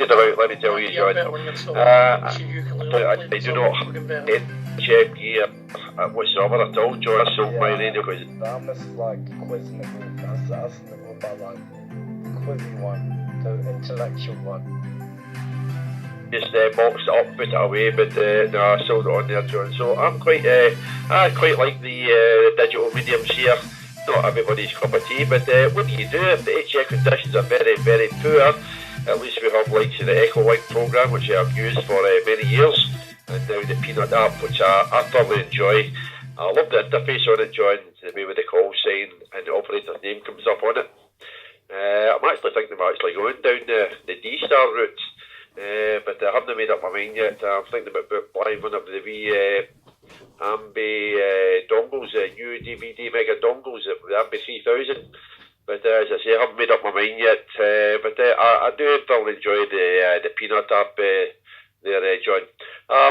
excited about, let me tell you, John. I do not have check gear whatsoever at all, John. I sold my radio because I'm just like quizzing the group. That's the group about like the quizzing one, the intellectual one. Just boxed it up, put it away, but no, I sold it on there, John. So I quite like the digital mediums here. Not everybody's cup of tea, but what do you do if the HF conditions are very, very poor? At least we have like the Echo Link program, which I've used for many years, and now the Peanut app, which I thoroughly enjoy. I love the interface on it, John, the way with the call sign and the operator's name comes up on it. I'm actually thinking of actually going down the Dstar route, but I haven't made up my mind yet. I'm thinking about buying one of the wee Ambi dongles, new DVD mega dongles, the Ambi 3000. But as I say, I haven't made up my mind yet. But I do thoroughly enjoy the Peanut app there, John.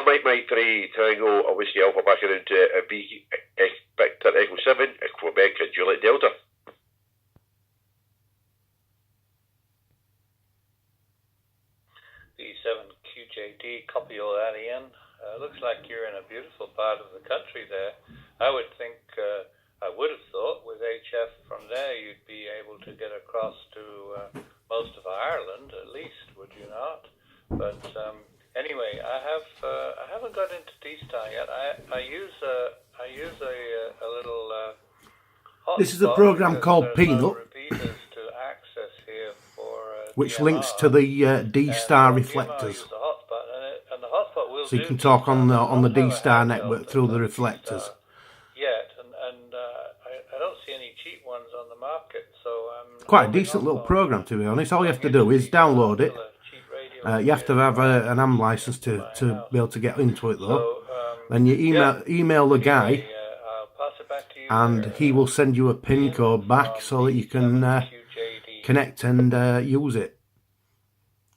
Mike 3 Tango, a Whiskey Alpha back into a B Victor Echo 7, Quebec Juliet Delta. B7QJD, copy all that, Ian. Looks like you're in a beautiful part of the country there. I would think, I would have thought with HF from there you'd be able to get across to most of Ireland at least, would you not? But anyway, I haven't got into Dstar yet. I use a little hotspot. This is a program called Peanut, to access here for, which DMR, links to the Dstar reflectors. So you can talk on the Dstar network through the reflectors. Yet, and I don't see any cheap ones on the market, so quite a decent little program, to be honest. All you have to do is download it. You have to have an AM license to be able to get into it, though. Then you email the guy, and he will send you a PIN code back so that you can connect and use it.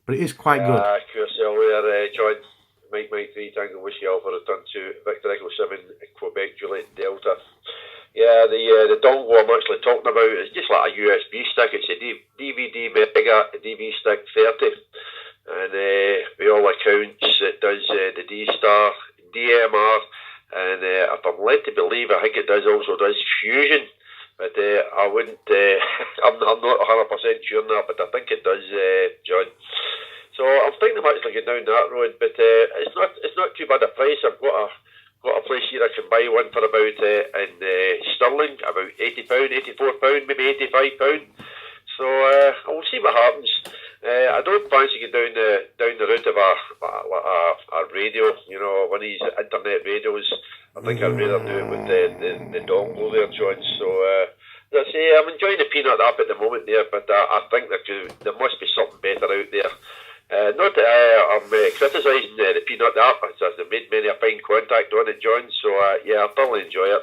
But it is quite good. John. Mike 3 Tango Whiskey Alpha return to Victor Echo 7 Quebec Juliet Delta. Yeah, the dongle I'm actually talking about is just like a USB stick. It's a DVD Mega DV Stick 30, and by all accounts it does the Dstar, DMR, and if I'm led to believe, I think it also does Fusion. But I wouldn't. I'm not 100% sure on that, but I think it does, John. So I'm thinking I'm actually going down that road, but it's not too bad a price. I've got a place here I can buy one for about in sterling, about £80, £84, maybe £85. So we'll see what happens. I don't fancy going down the route of a radio, you know, one of these internet radios. I think I'd rather do it with the dongle there, John. So as I say, I'm enjoying the peanut app at the moment there, but I think there must be something better out there. Not that I'm criticising the peanut app, as I've made many a fine contact on it, John. So yeah, I thoroughly enjoy it.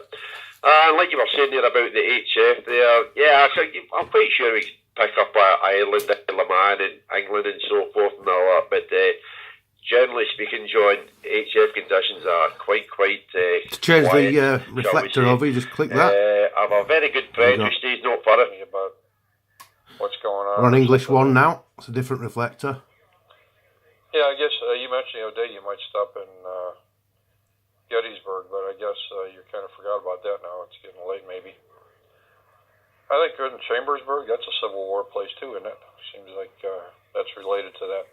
And like you were saying there about the HF there, yeah, I'm quite sure we can pick up Ireland, Le Mans and England and so forth and all that, but generally speaking, John, HF conditions are quite to change quiet, the reflector over, you just click that. I have a very good friend who stays not far away about what's going on. We're on English one now. It's a different reflector. Yeah, I guess you mentioned the other day you might stop in Gettysburg, but I guess you kind of forgot about that now. It's getting late, maybe. I think good in Chambersburg, that's a Civil War place too, isn't it? Seems like that's related to that.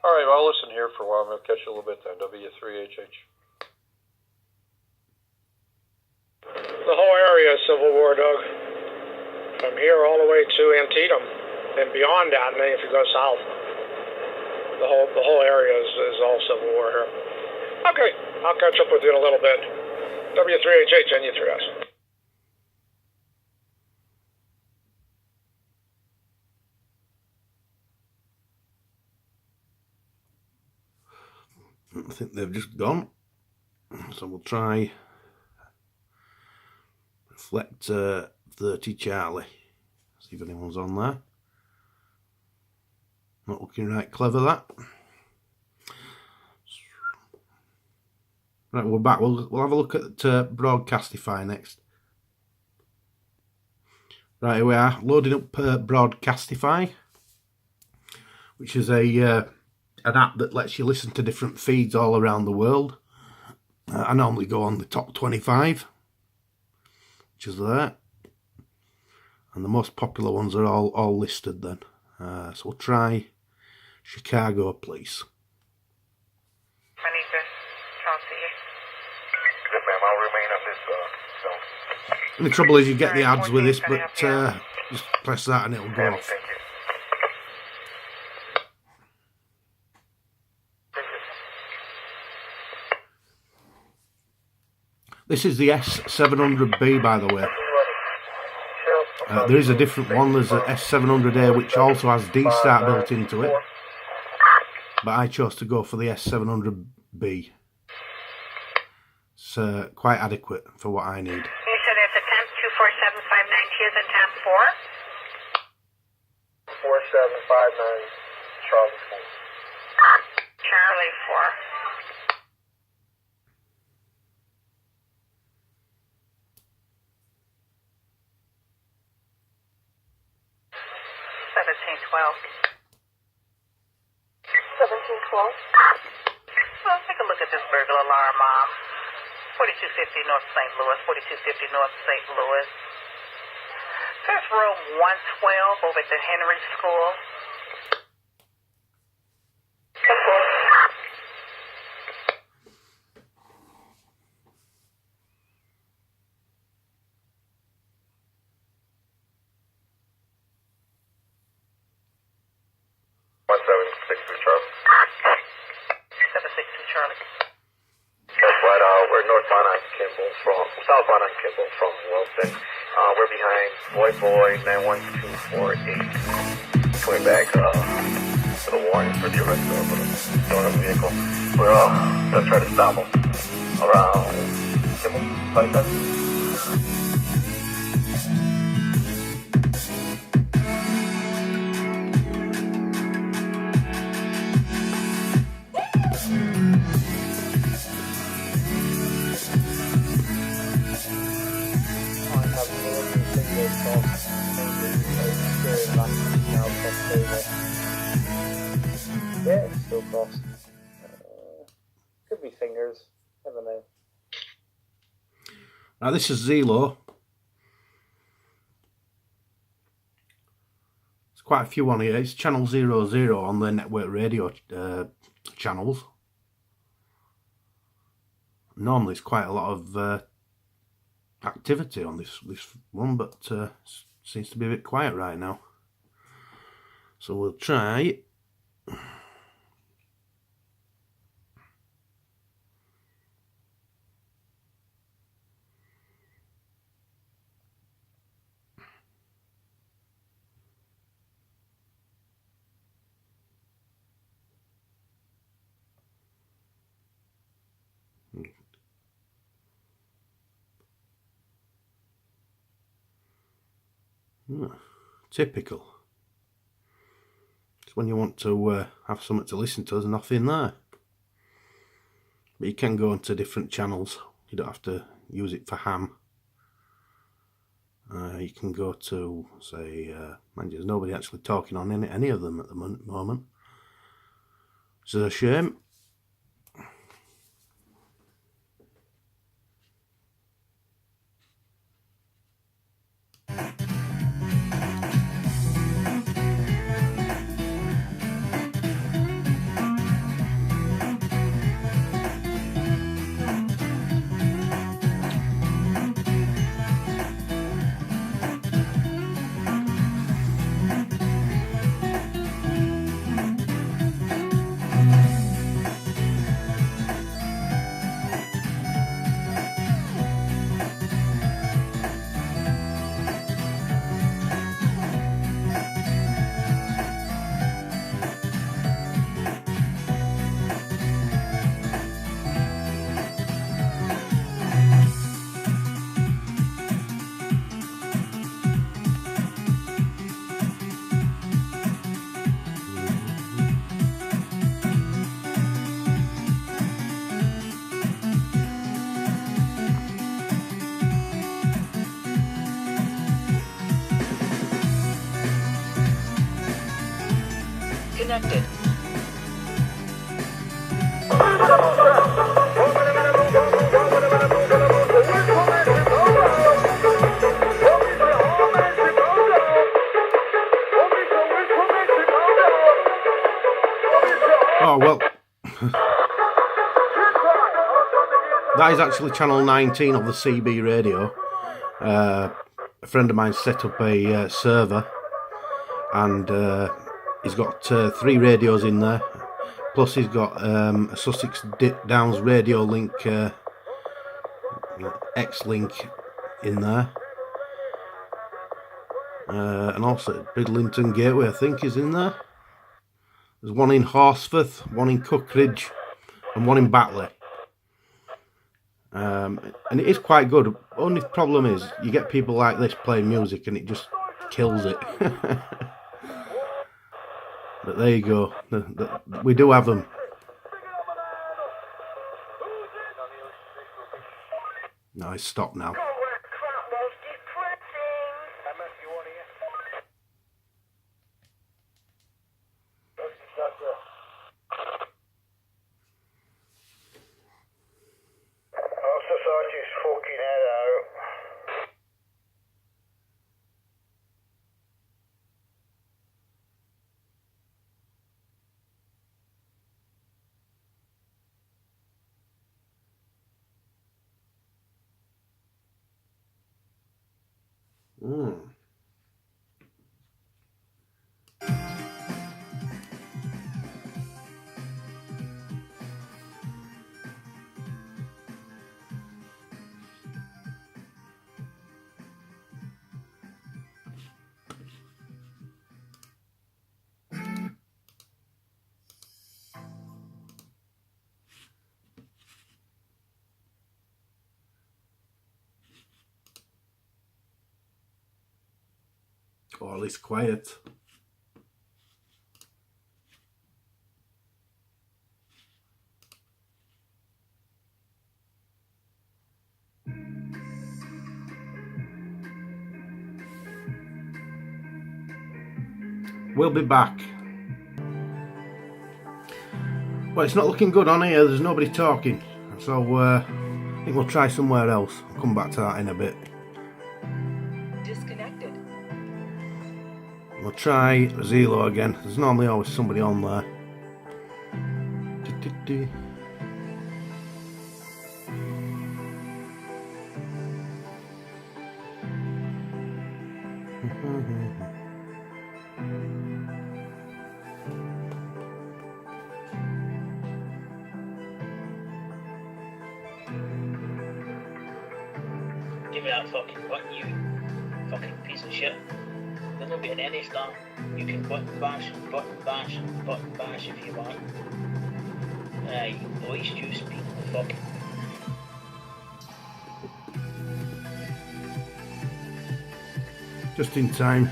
All right, well, I'll listen here for a while. I'm going to catch you a little bit then. W3HH. The whole area is Civil War, Doug. From here all the way to Antietam, and beyond that, and then if you go south, the whole area is all Civil War here. Okay, I'll catch up with you in a little bit. W3HH, NU3S. I think they've just gone. So we'll try reflector 30 Charlie. See if anyone's on there. Not looking right clever, that. Right, we're back. We'll have a look at Broadcastify next. Right, here we are, loading up Broadcastify, which is an app that lets you listen to different feeds all around the world. I normally go on the top 25, which is there, and the most popular ones are all listed then. So we'll try Chicago, please. I need to talk to you. Yes, ma'am. I'll remain on this zone. And the trouble is you get the ads with this, but just press that and it'll go off. Thank you. This is the S700b, by the way. There is a different one. There's a S700A, which also has Dstar built into it. But I chose to go for the S700b. It's quite adequate for what I need. You said it's a temp 24759 is a temp 4? 4759 Charlie 4. Charlie 4. 1712. Well, take a look at this burglar alarm, Mom. 4250 North St. Louis, 4250 North St. Louis. There's room 112 over at the Henry School. Southbound on Kimball from Wilson. We're behind Boy 91248. Coming back to the warning for the arrest of a stolen vehicle. We're going to try to stop him around Kimball, 57. Yeah, it's still crossed. Could be fingers, never know. Now this is Zelo. It's quite a few on here. It's channel 00 on the network radio channels. Normally it's quite a lot of activity on this one, but seems to be a bit quiet right now. So we'll try. Typical. It's when you want to have something to listen to, there's nothing there. But you can go into different channels. You don't have to use it for ham. You can go to, say, mind you, there's nobody actually talking on any of them at the moment. It's a shame. Connected. Oh well. That is actually channel 19 of the CB radio. A friend of mine set up a server, and he's got 3 radios in there, plus he's got a Sussex Downs radio link, X-Link in there, and also Bridlington Gateway I think is in there. There's one in Horsforth, one in Cookridge, and one in Batley. And it is quite good. Only problem is you get people like this playing music and it just kills it. But there you go. We do have them. No, it's stopped now. All is quiet. We'll be back. Well, it's not looking good on here. There's nobody talking. So I think we'll try somewhere else. I'll come back to that in a bit. Disconnected. We'll try Zelo again. There's normally always somebody on there. Give me that fucking button, you fucking piece of shit. There'll not be an Dstar. You can button bash if you want. You voice juice people, fucking. Just in time,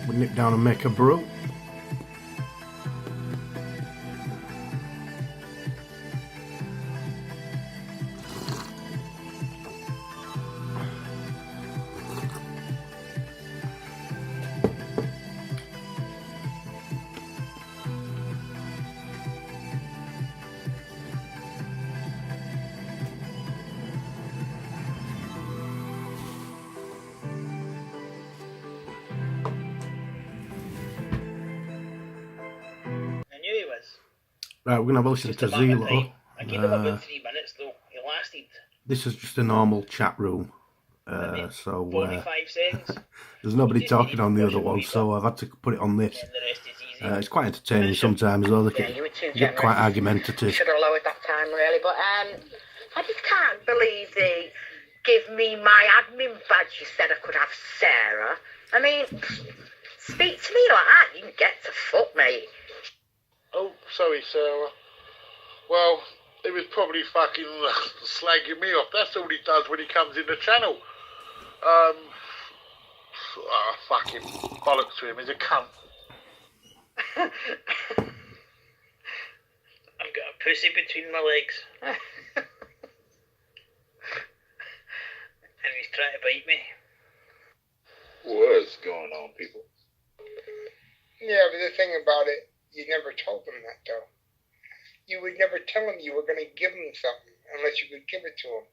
we'll nip down and make a brew. Right, we're going to have a listen to Zelo. I gave him about 3 minutes though, he lasted. This is just a normal chat room, so 45 seconds. There's nobody talking on the other one, so I've had to put it on this. It's quite entertaining sometimes, though. They can get quite argumentative. Should have lowered that time, really, but I just can't believe they give me my admin badge. You said I could have Sarah. I mean, speak to me like that, you can get to fuck, mate. Oh, sorry, Sarah. Well, he was probably fucking slagging me off. That's all he does when he comes in the channel. Fucking bollocks to him. He's a cunt. I've got a pussy between my legs. And he's trying to bite me. What's going on, people? Yeah, but the thing about it, you never told them that, though. You would never tell them you were going to give them something unless you could give it to them.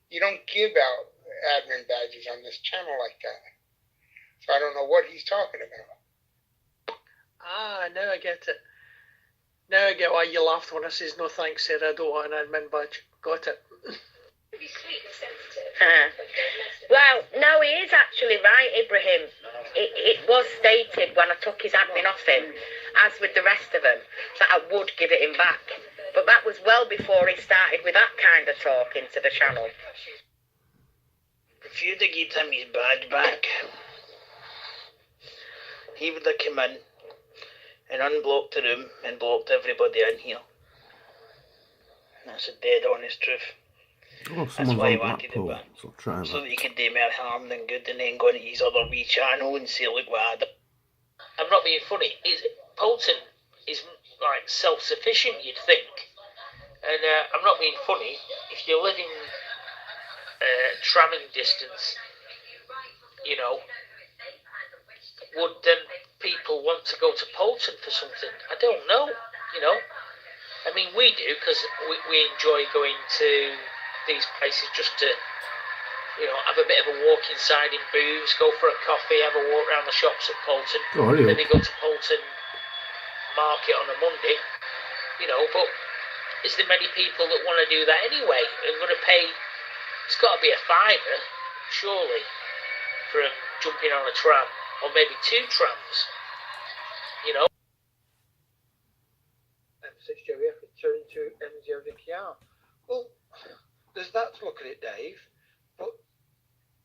You don't give out admin badges on this channel like that. So I don't know what he's talking about. Ah, now I get it. Now I get why you laughed when I says no thanks, Sarah, I don't want an admin badge. Got it. Well, no, he is actually right, Ibrahim. It was stated when I took his admin off him, as with the rest of them, that I would give it him back. But that was well before he started with that kind of talk into the channel. If you'd have given him his badge back, he would have come in and unblocked the room and blocked everybody in here. That's a dead honest truth. Oh, that's why he wanted it back. So that he could do more harm than good, and then go into his other wee channel and say, look what I did. I'm not being funny. Polton is like self-sufficient, you'd think. And I'm not being funny. If you live in tramming distance, you know, would then people want to go to Polton for something? I don't know, you know. I mean, we do, because we enjoy going to these places just to, you know, have a bit of a walk inside in booths, go for a coffee, have a walk around the shops at Polton, then they go to Polton Market on a Monday, you know. But is there many people that want to do that anyway? And going to pay? It's got to be a fiver, surely, for jumping on a tram, or maybe 2 trams, you know. M6 Joey, turn to M0DKR. Well, there's that to look at it, Dave. But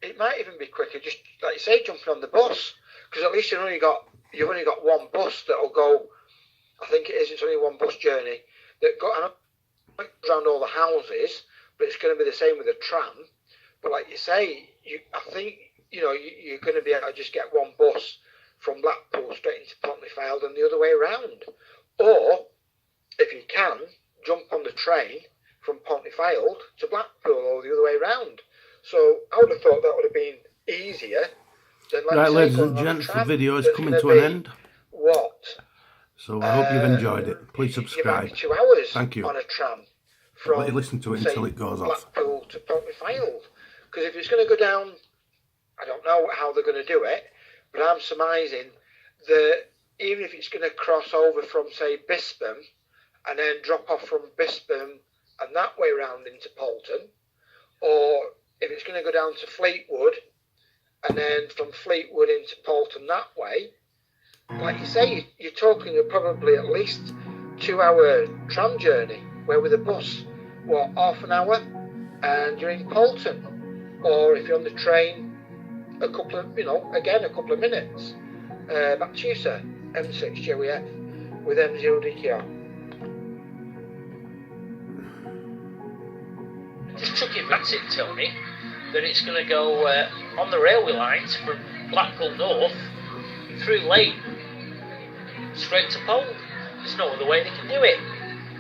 it might even be quicker, just like you say, jumping on the bus, because at least you've only got one bus that'll go. I think it's only one bus journey that got around all the houses, but it's going to be the same with a tram. But like you say, I think you're going to be able to just get one bus from Blackpool straight into Pontyfield and the other way around, or if you can, jump on the train from Pontyfield to Blackpool or the other way round. So I would have thought that would have been easier than, like, right, ladies and gents, the video is coming to an end. What? So I hope you've enjoyed it. Please subscribe. 2 hours Thank you. On a tram from, let you listen to it until it goes off. Blackpool to Pontyfield. Because if it's going to go down, I don't know how they're going to do it, but I'm surmising even if it's going to cross over from, say, Bispham, and then drop off from Bispham and that way round into Poulton, or if it's going to go down to Fleetwood and then from Fleetwood into Poulton that way, like you say, you're talking probably at least 2-hour tram journey, where with a bus, what, half an hour, and you're in Poulton. Or if you're on the train, a couple of minutes. Back to you, sir. M6 Joey F with M0 DKR. Just chuck it back it, Tony, that it's going to go on the railway lines from Blackpool North through Lane straight to Pole. There's no other way they can do it.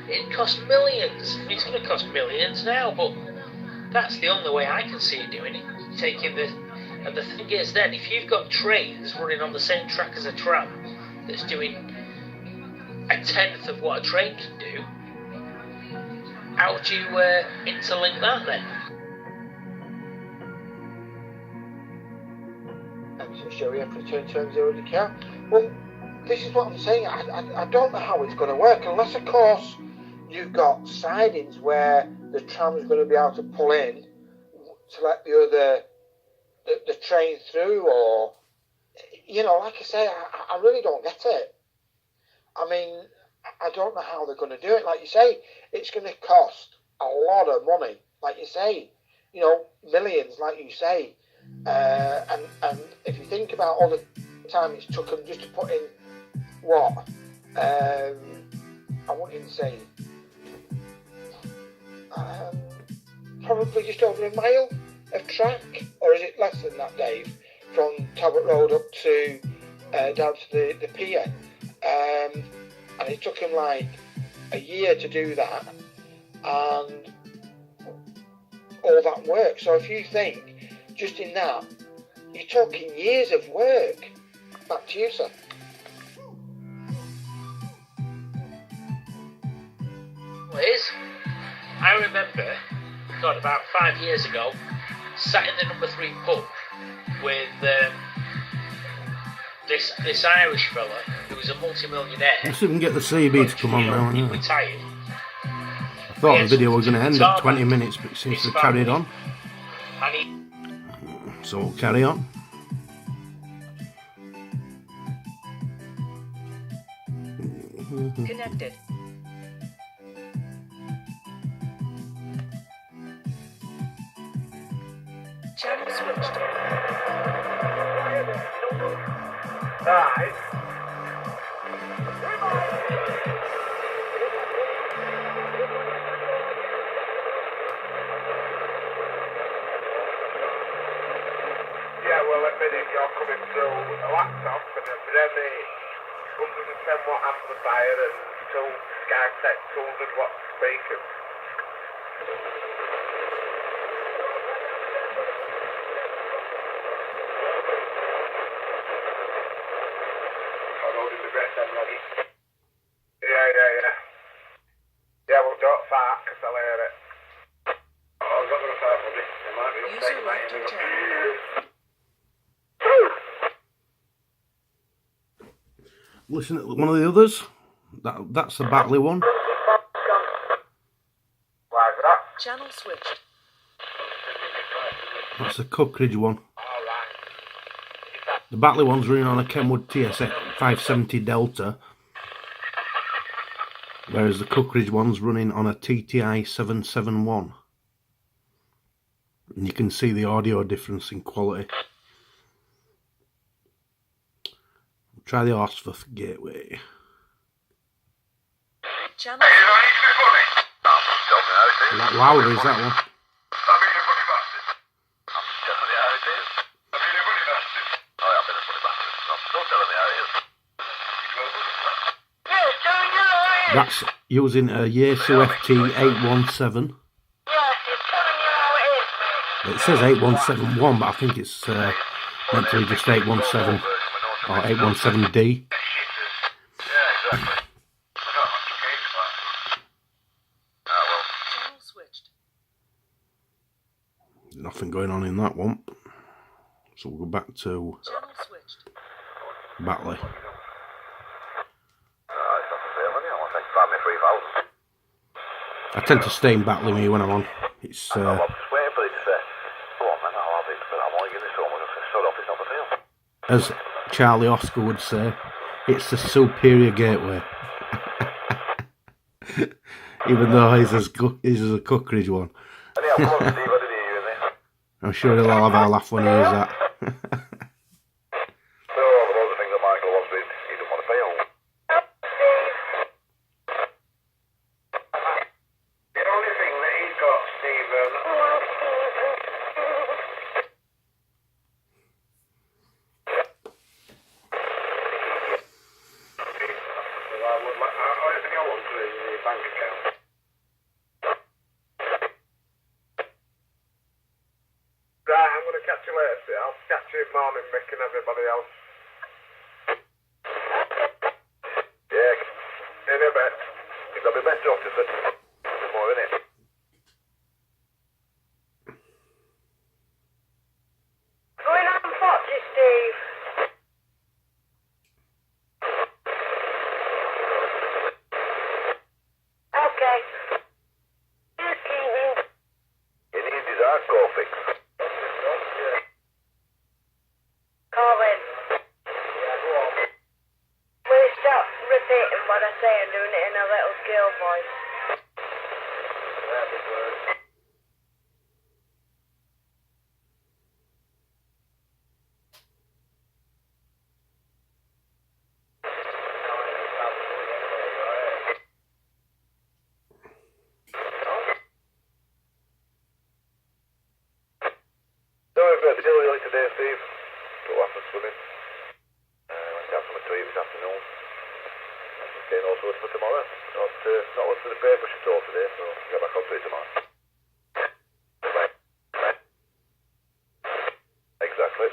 It costs millions. I mean, it's going to cost millions now, but that's the only way I can see it doing it. And the thing is then, if you've got trains running on the same track as a tram that's doing a tenth of what a train can do, how do you interlink that then? Shall we have to return to M0 DKR? Well, this is what I'm saying. I don't know how it's going to work, unless, of course, you've got sidings where the tram is going to be able to pull in to let the train through, or, like I say, I really don't get it. I mean, I don't know how they're going to do it. Like you say, it's going to cost a lot of money. Like you say, millions, like you say. And if you think about all the time it's took them just to put in what, I won't even say, probably just over a mile of track, or is it less than that, Dave? From Talbot Road up to down to the pier, and it took him like a year to do that, and all that work. So if you think just in that, you're talking years of work. Back to you, sir. Well, it is. I remember, about 5 years ago, sat in the number 3 pub with this Irish fella who was a multi-millionaire. Let's see if we can get the CB to come on now. He retired. I thought the video was going to end at 20 minutes, but it seems to have carried on. So we'll carry on. Connected. Channel switched. Alright. Yeah, well, at minute you're coming through a laptop and a Bremmy 110 watt amplifier and 2 Skytech 200 watt speakers. Yeah. Yeah, well, don't fart, because I'll hear it. Oh, I'm not going to fart, buddy. It might be upsetting my ear. Listen at one of the others. That's the Batley one. Why is that? Channel switched. That's the Cookridge one. The Batley one's running on a Kenwood TSX 570 Delta, whereas the Cookridge one's running on a TTI 771. And you can see the audio difference in quality. Try the Horsforth Gateway. Channel. A lot louder is that one. That's using a Yaesu FT817. It says 8171, but I think it's meant to be just 817 or 817D. Nothing going on in that one. So we'll go back to Batley. 23,000. I tend to stay in Batley when I'm on. It's I'm just waiting for it to say, go on man, I'll have it, but I'm only giving it so much. I said, shut up, it's not the deal. as Charlie Oscar would say, it's the superior gateway. Even though he's as a Cookridge one. Anyhow, come on, Steve, I didn't hear you in there. I'm sure he'll all have our laugh when he hears that. So, there was the thing that Michael wants, but he didn't want to pay on. The only thing that he's got, Stephen. Everything I want to is in your bank account. Right, I'm going to catch you later. I'll catch you morning, Mick and everybody else. Yeah, in a bit. You've got to be better off to sit more in it. Going on 40, Steve. Okay. You need his hardcore fix. Colin. Will you stop repeating what I say and doing it in a little girl voice? Sorry for the deal early today, Steve. What happens swimming? Went out from a tree this afternoon. I'm just getting all sorts for tomorrow. Not what's for the paper she told today, so I'll get back up to it tomorrow. Right. Exactly.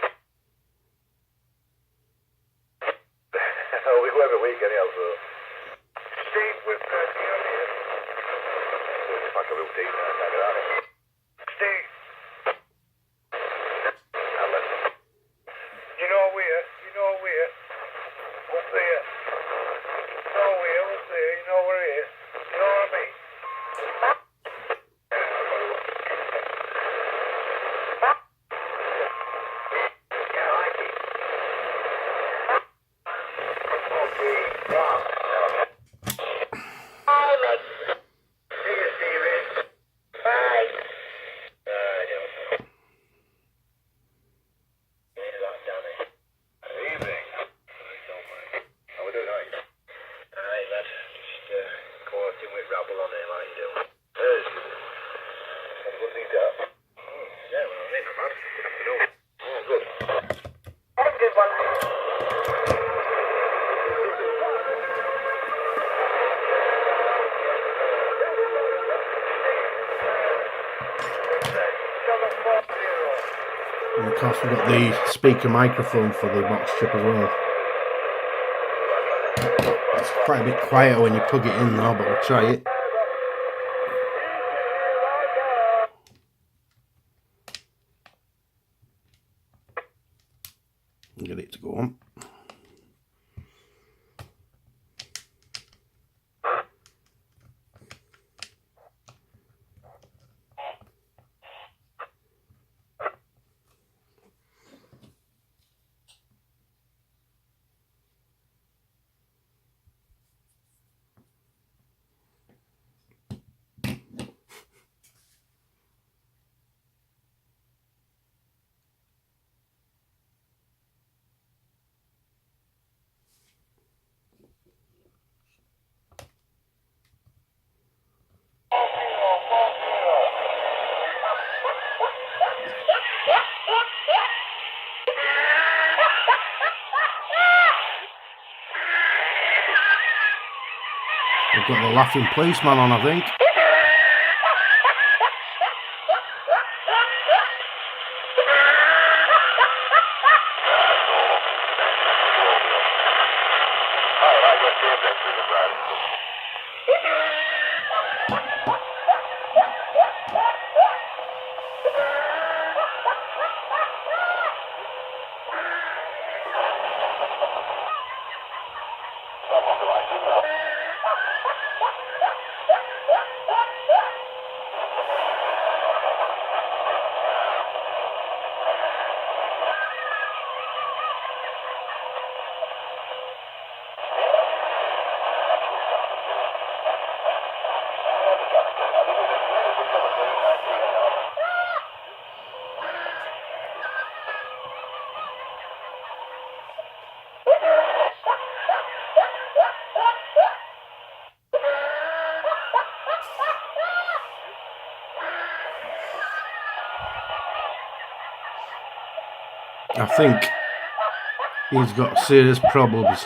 We go every week anyhow, so. Steve, we've got you here. It's like a routine, I can't get out of it. Steve. You know where? What's there? You know where? What's there? You know where it is? You know what I mean? Yeah, I like it. Okay, right. Bye, mate. See you, Stevie. Bye. Evening. How we doing, mate? Aye, lad. Just courting with rabble on it like you do. Have a good day, Dad. Yeah, well, ain't no bad. Good afternoon. Oh, good. Have a good one. And of course we've got the speaker microphone for the Boxchip as well. It's quite a bit quieter when you plug it in though, but we'll try it. Get it to go on. We've got the laughing policeman on, I think. I think he's got serious problems.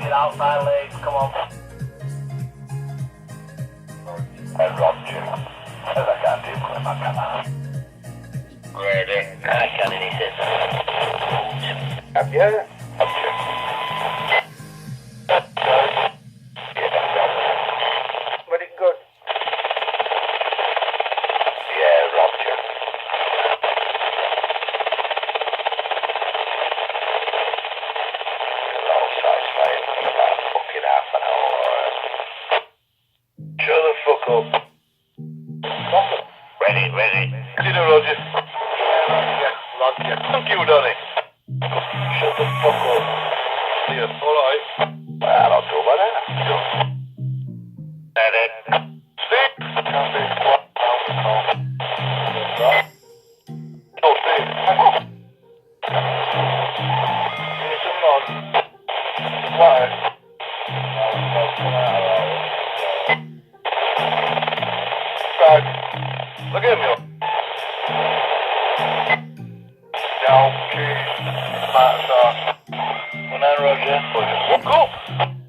Get out my legs, come on. I dropped you. As I can't do it, my camera. Ready? I can't anything. Have you? Very good. Yeah, Roger. Shut the fuck up. Ready. Dinner, Roger. Roger. Thank you, Donny. Shut the fuck up. Yeah, alright. Well, I'll do about that. Ready. Steve. Can't be what now. No, Steve. Give me some nod. Why? Look at me. Down, key,